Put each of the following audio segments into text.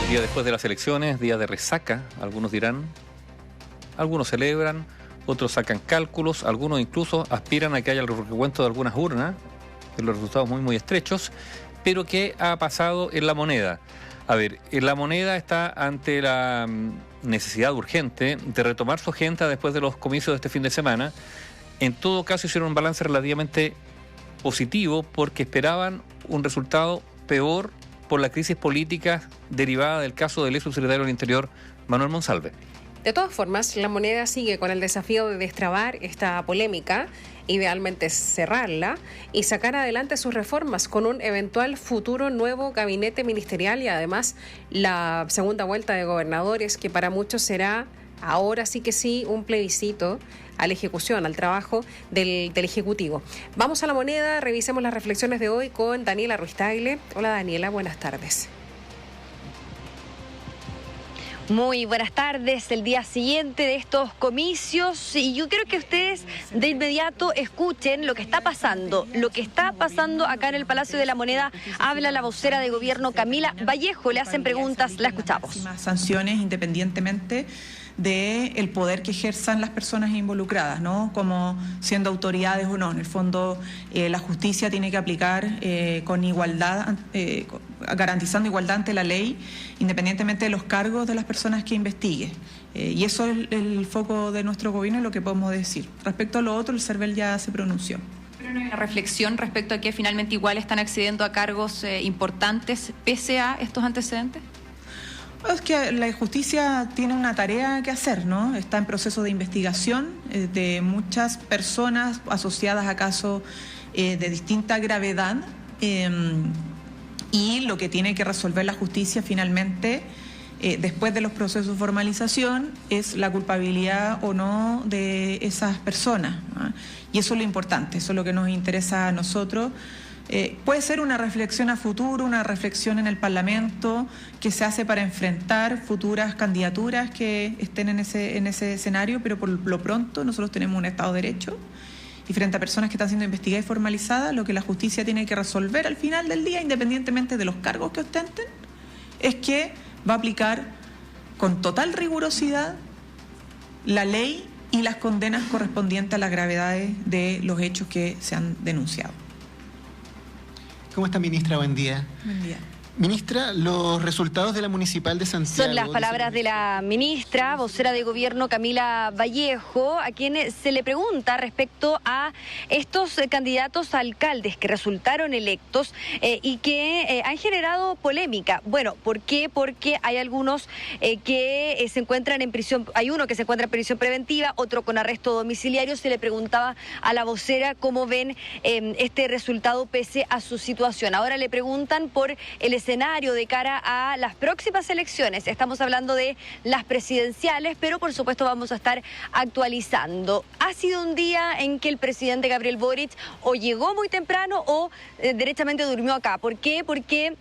Día después de las elecciones, día de resaca, algunos dirán, algunos celebran, otros sacan cálculos, algunos incluso aspiran a que haya el recuento de algunas urnas, de los resultados muy estrechos, pero ¿qué ha pasado en La Moneda? A ver, La Moneda está ante la necesidad urgente de retomar su agenda después de los comicios de este fin de semana. En todo caso hicieron un balance relativamente positivo porque esperaban un resultado peor por la crisis política derivada del caso del ex subsecretario del Interior, Manuel Monsalve. De todas formas, La Moneda sigue con el desafío de destrabar esta polémica, idealmente cerrarla y sacar adelante sus reformas con un eventual futuro nuevo gabinete ministerial y además la segunda vuelta de gobernadores, que para muchos será ahora sí que sí un plebiscito a la ejecución, al trabajo del Ejecutivo. Vamos a La Moneda, revisemos las reflexiones de hoy con Daniela Ruiz-Tagle. Hola Daniela, buenas tardes. Muy buenas tardes, el día siguiente de estos comicios, y yo quiero que ustedes de inmediato escuchen lo que está pasando acá en el Palacio de la Moneda. Habla la vocera de gobierno Camila Vallejo, le hacen preguntas, la escuchamos. Sanciones independientemente del poder que ejerzan las personas involucradas, ¿no? Como siendo autoridades o no. En el fondo, la justicia tiene que aplicar con igualdad, garantizando igualdad ante la ley, independientemente de los cargos de las personas que investigue. Y eso es el foco de nuestro gobierno y lo que podemos decir. Respecto a lo otro, el CERVEL ya se pronunció. Pero no hay una reflexión respecto a que finalmente igual están accediendo a cargos importantes pese a estos antecedentes. Es que la justicia tiene una tarea que hacer, ¿no? Está en proceso de investigación de muchas personas asociadas a casos de distinta gravedad y lo que tiene que resolver la justicia finalmente, después de los procesos de formalización, es la culpabilidad o no de esas personas, ¿no? Y eso es lo importante, eso es lo que nos interesa a nosotros. Puede ser una reflexión a futuro, una reflexión en el Parlamento que se hace para enfrentar futuras candidaturas que estén en ese escenario, pero por lo pronto nosotros tenemos un Estado de Derecho y frente a personas que están siendo investigadas y formalizadas, lo que la justicia tiene que resolver al final del día, independientemente de los cargos que ostenten, es que va a aplicar con total rigurosidad la ley y las condenas correspondientes a las gravedades de los hechos que se han denunciado. ¿Cómo está, ministra? Buen día. Buen día. Ministra, los resultados de la Municipal de Santiago... Son las palabras de la ministra, vocera de gobierno Camila Vallejo, a quien se le pregunta respecto a estos candidatos a alcaldes que resultaron electos y que han generado polémica. Bueno, ¿por qué? Porque hay algunos que se encuentran en prisión, hay uno que se encuentra en prisión preventiva, otro con arresto domiciliario. Se le preguntaba a la vocera cómo ven este resultado pese a su situación. Ahora le preguntan por el escenario de cara a las próximas elecciones. Estamos hablando de las presidenciales, pero por supuesto vamos a estar actualizando. Ha sido un día en que el presidente Gabriel Boric o llegó muy temprano o derechamente durmió acá. ¿Por qué? Porque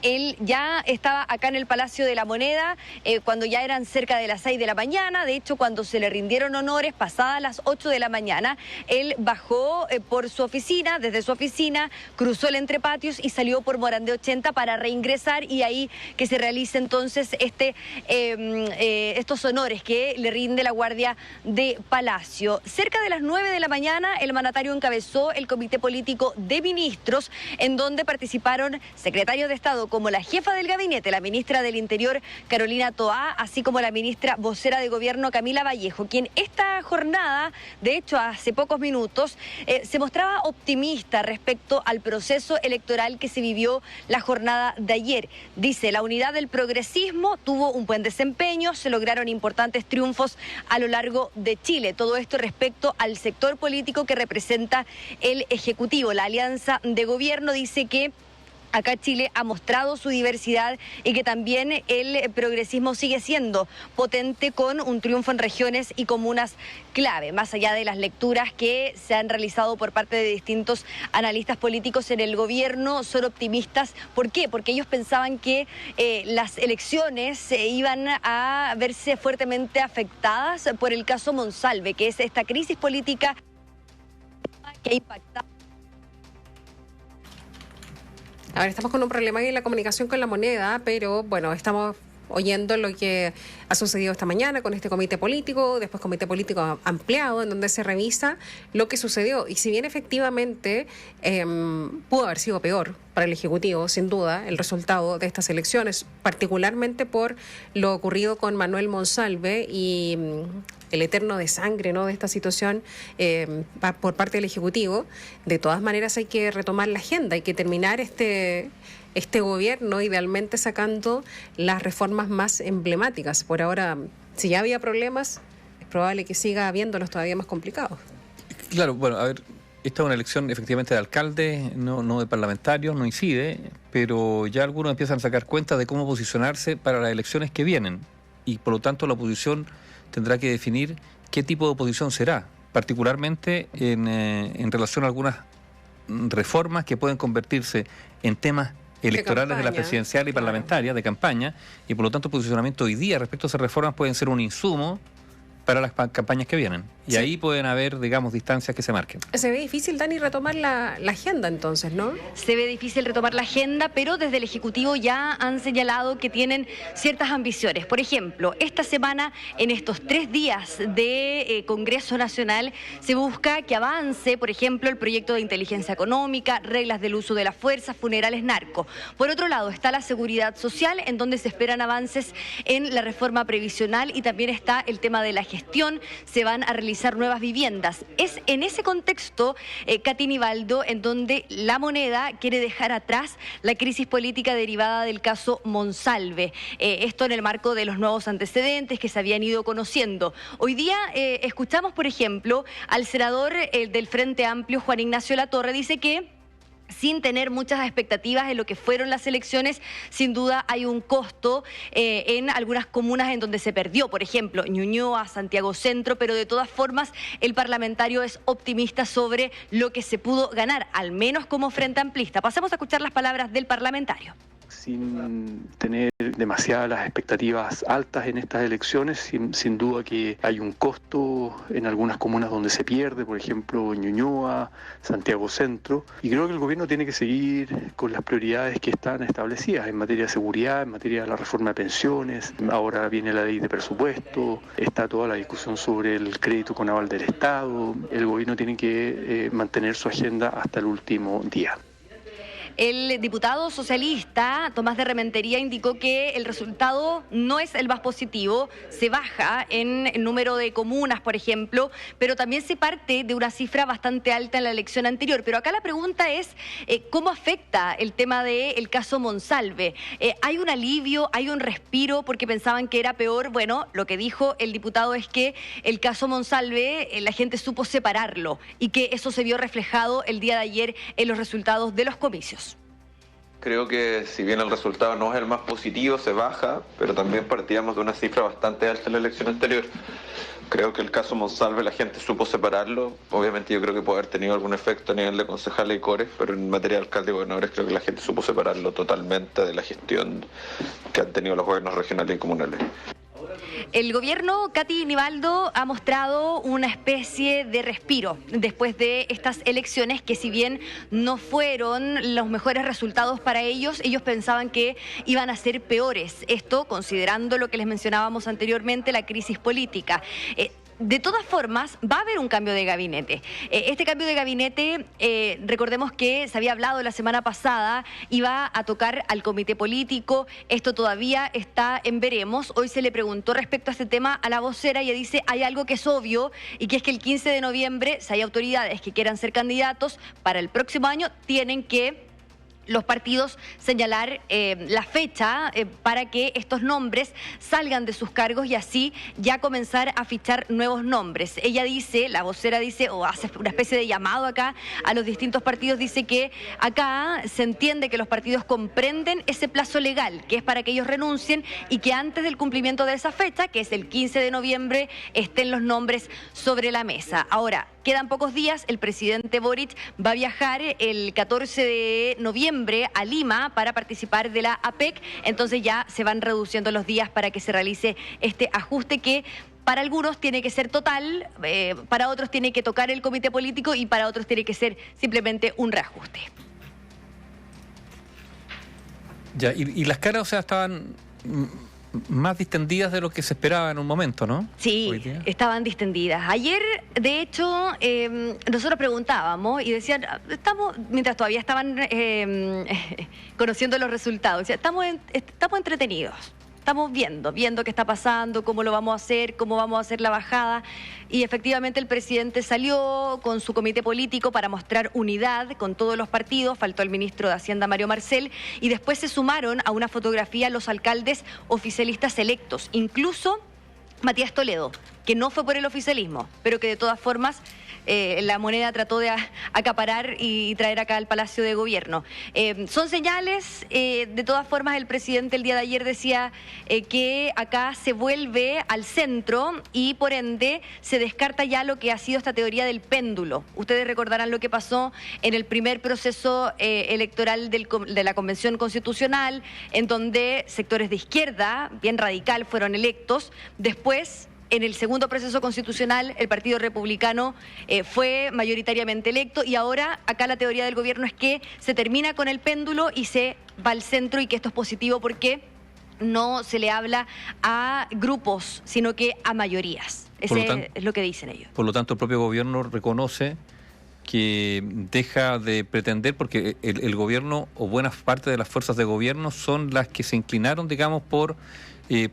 él ya estaba acá en el Palacio de la Moneda cuando ya eran cerca de las 6 de la mañana. De hecho, cuando se le rindieron honores, pasadas las 8 de la mañana, él bajó por su oficina, desde su oficina, cruzó el Entrepatios y salió por Morandé 80 para reingresar y ahí que se realice entonces estos honores que le rinde la Guardia de Palacio. Cerca de las 9 de la mañana, el mandatario encabezó el Comité Político de Ministros, en donde participaron secretarios de Estado como la jefa del gabinete, la ministra del Interior, Carolina Toá, así como la ministra vocera de gobierno, Camila Vallejo, quien esta jornada, de hecho hace pocos minutos, se mostraba optimista respecto al proceso electoral que se vivió la jornada de ayer. Dice, la unidad del progresismo tuvo un buen desempeño, se lograron importantes triunfos a lo largo de Chile. Todo esto respecto al sector político que representa el Ejecutivo. La alianza de gobierno dice que acá Chile ha mostrado su diversidad y que también el progresismo sigue siendo potente con un triunfo en regiones y comunas clave, más allá de las lecturas que se han realizado por parte de distintos analistas políticos en el gobierno. Son optimistas. ¿Por qué? Porque ellos pensaban que las elecciones iban a verse fuertemente afectadas por el caso Monsalve, que es esta crisis política que ha impactado. A ver, estamos con un problema en la comunicación con La Moneda, pero bueno, estamos oyendo lo que ha sucedido esta mañana con este comité político, después comité político ampliado, en donde se revisa lo que sucedió. Y si bien efectivamente pudo haber sido peor para el Ejecutivo, sin duda, el resultado de estas elecciones, particularmente por lo ocurrido con Manuel Monsalve y el eterno desangre, ¿no?, de esta situación por parte del Ejecutivo, de todas maneras hay que retomar la agenda, hay que terminar este gobierno, idealmente sacando las reformas más emblemáticas. Por ahora, si ya había problemas, es probable que siga habiéndolos todavía más complicados. Claro, bueno, a ver, esta es una elección efectivamente de alcalde, no de parlamentarios, no incide, pero ya algunos empiezan a sacar cuenta de cómo posicionarse para las elecciones que vienen. Y por lo tanto la oposición tendrá que definir qué tipo de oposición será, particularmente en relación a algunas reformas que pueden convertirse en temas electorales de la presidencial y parlamentaria, de campaña, y por lo tanto el posicionamiento hoy día respecto a esas reformas pueden ser un insumo para las campañas que vienen. Y ahí pueden haber, digamos, distancias que se marquen. Se ve difícil, Dani, retomar la agenda entonces, ¿no? Se ve difícil retomar la agenda, pero desde el Ejecutivo ya han señalado que tienen ciertas ambiciones. Por ejemplo, esta semana, en estos 3 días de Congreso Nacional, se busca que avance, por ejemplo, el proyecto de inteligencia económica, reglas del uso de la fuerza, funerales narco. Por otro lado, está la seguridad social, en donde se esperan avances en la reforma previsional, y también está el tema de la gestión. Se van a realizar nuevas viviendas. Es en ese contexto, Katy Nivaldo, en donde La Moneda quiere dejar atrás la crisis política derivada del caso Monsalve. Esto en el marco de los nuevos antecedentes que se habían ido conociendo. Hoy día escuchamos, por ejemplo, al senador del Frente Amplio, Juan Ignacio Latorre, dice que sin tener muchas expectativas en lo que fueron las elecciones, sin duda hay un costo en algunas comunas en donde se perdió, por ejemplo, Ñuñoa, Santiago Centro, pero de todas formas el parlamentario es optimista sobre lo que se pudo ganar, al menos como Frente Amplista. Pasemos a escuchar las palabras del parlamentario. Sin tener demasiadas las expectativas altas en estas elecciones, sin duda que hay un costo en algunas comunas donde se pierde, por ejemplo Ñuñoa, Santiago Centro, y creo que el gobierno tiene que seguir con las prioridades que están establecidas en materia de seguridad, en materia de la reforma de pensiones. Ahora viene la ley de presupuesto, está toda la discusión sobre el crédito con aval del Estado. El gobierno tiene que mantener su agenda hasta el último día. El diputado socialista Tomás de Rementería indicó que el resultado no es el más positivo, se baja en el número de comunas, por ejemplo, pero también se parte de una cifra bastante alta en la elección anterior. Pero acá la pregunta es, ¿cómo afecta el tema del caso Monsalve? ¿Hay un alivio, hay un respiro porque pensaban que era peor? Bueno, lo que dijo el diputado es que el caso Monsalve, la gente supo separarlo y que eso se vio reflejado el día de ayer en los resultados de los comicios. Creo que si bien el resultado no es el más positivo, se baja, pero también partíamos de una cifra bastante alta en la elección anterior. Creo que el caso Monsalve la gente supo separarlo. Obviamente yo creo que puede haber tenido algún efecto a nivel de concejales y cores, pero en materia de alcalde y gobernadores creo que la gente supo separarlo totalmente de la gestión que han tenido los gobiernos regionales y comunales. El gobierno, Katy Nivaldo, ha mostrado una especie de respiro después de estas elecciones que, si bien no fueron los mejores resultados para ellos pensaban que iban a ser peores. Esto considerando lo que les mencionábamos anteriormente, la crisis política. De todas formas, va a haber un cambio de gabinete. Este cambio de gabinete, recordemos que se había hablado la semana pasada, iba a tocar al comité político. Esto todavía está en veremos. Hoy se le preguntó respecto a este tema a la vocera y ella dice, hay algo que es obvio, y que es que el 15 de noviembre, si hay autoridades que quieran ser candidatos para el próximo año, tienen que los partidos señalar la fecha para que estos nombres salgan de sus cargos y así ya comenzar a fichar nuevos nombres. Ella dice, la vocera dice, o hace una especie de llamado acá a los distintos partidos, dice que acá se entiende que los partidos comprenden ese plazo legal, que es para que ellos renuncien y que antes del cumplimiento de esa fecha, que es el 15 de noviembre, estén los nombres sobre la mesa. Ahora, quedan pocos días, el presidente Boric va a viajar el 14 de noviembre a Lima para participar de la APEC, entonces ya se van reduciendo los días para que se realice este ajuste que para algunos tiene que ser total, para otros tiene que tocar el comité político y para otros tiene que ser simplemente un reajuste. Ya, y las caras, o sea, estaban más distendidas de lo que se esperaba en un momento, ¿no? Sí, estaban distendidas. Ayer, de hecho, nosotros preguntábamos y decían, mientras todavía estaban conociendo los resultados, decían, estamos entretenidos. Estamos viendo qué está pasando, cómo lo vamos a hacer, cómo vamos a hacer la bajada. Y efectivamente el presidente salió con su comité político para mostrar unidad con todos los partidos. Faltó el ministro de Hacienda, Mario Marcel, y después se sumaron a una fotografía los alcaldes oficialistas electos, incluso Matías Toledo, que no fue por el oficialismo, pero que de todas formas la Moneda trató de acaparar y traer acá al Palacio de Gobierno. Son señales, de todas formas el presidente el día de ayer decía que acá se vuelve al centro y por ende se descarta ya lo que ha sido esta teoría del péndulo. Ustedes recordarán lo que pasó en el primer proceso electoral de la Convención Constitucional, en donde sectores de izquierda, bien radical, fueron electos. Después, en el segundo proceso constitucional, el Partido Republicano fue mayoritariamente electo y ahora acá la teoría del gobierno es que se termina con el péndulo y se va al centro y que esto es positivo porque no se le habla a grupos, sino que a mayorías. Ese es lo que dicen ellos. Por lo tanto, el propio gobierno reconoce que deja de pretender, porque el gobierno o buena parte de las fuerzas de gobierno son las que se inclinaron, digamos, por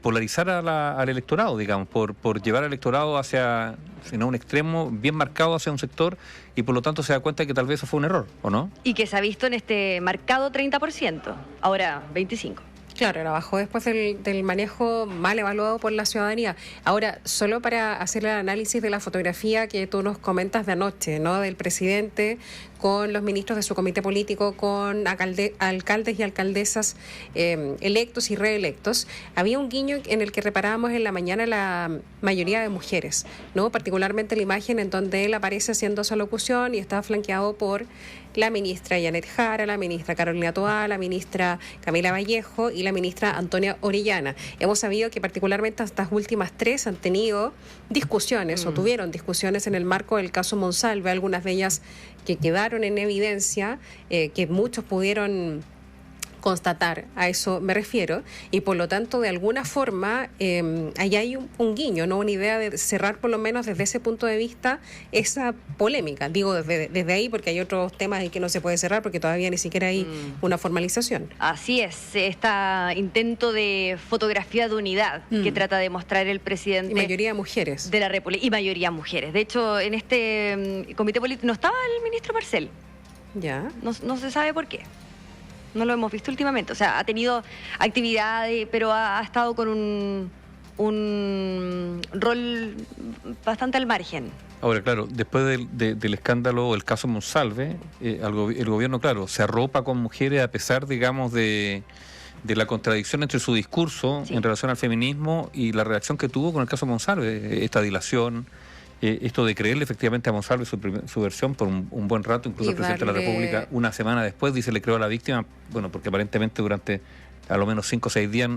polarizar al electorado, digamos, por llevar al electorado hacia un extremo bien marcado hacia un sector y por lo tanto se da cuenta de que tal vez eso fue un error, ¿o no? Y que se ha visto en este marcado 30%, ahora 25%. Claro, era bajó después del manejo mal evaluado por la ciudadanía. Ahora, solo para hacer el análisis de la fotografía que tú nos comentas de anoche, ¿no? Del presidente con los ministros de su comité político, con alcaldes y alcaldesas electos y reelectos. Había un guiño en el que reparábamos en la mañana la mayoría de mujeres, ¿no? Particularmente la imagen en donde él aparece haciendo esa locución y está flanqueado por la ministra Janet Jara, la ministra Carolina Toá, la ministra Camila Vallejo y la ministra Antonia Orellana. Hemos sabido que particularmente estas últimas tres han tenido discusiones o tuvieron discusiones en el marco del caso Monsalve, algunas de ellas que quedaron en evidencia, que muchos pudieron constatar, a eso me refiero, y por lo tanto de alguna forma ahí hay un guiño, ¿no? Una idea de cerrar por lo menos desde ese punto de vista esa polémica, digo desde ahí porque hay otros temas en que no se puede cerrar porque todavía ni siquiera hay una formalización. Así es, este intento de fotografía de unidad que trata de mostrar el presidente. Y mayoría mujeres. De la República, y mayoría mujeres. De hecho, en este comité político no estaba el ministro Marcel. Ya. No se sabe por qué. No lo hemos visto últimamente. O sea, ha tenido actividades, pero ha estado con un rol bastante al margen. Ahora, claro, después del escándalo o el caso Monsalve, el gobierno, claro, se arropa con mujeres a pesar, digamos, de la contradicción entre su discurso en relación al feminismo y la reacción que tuvo con el caso Monsalve, esta dilación. Esto de creerle efectivamente a Monsalve su versión por un buen rato, incluso el presidente de la República una semana después dice le creyó a la víctima, bueno, porque aparentemente durante a lo menos 5 o 6 días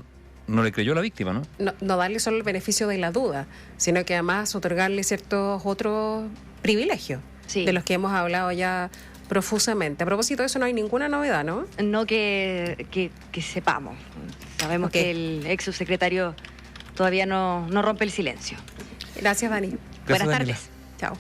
no le creyó a la víctima, ¿no? No darle solo el beneficio de la duda, sino que además otorgarle ciertos otros privilegios, de los que hemos hablado ya profusamente. A propósito de eso no hay ninguna novedad, ¿no? No que sepamos. Sabemos que el ex subsecretario todavía no rompe el silencio. Gracias, Dani. Buenas tardes. Chao.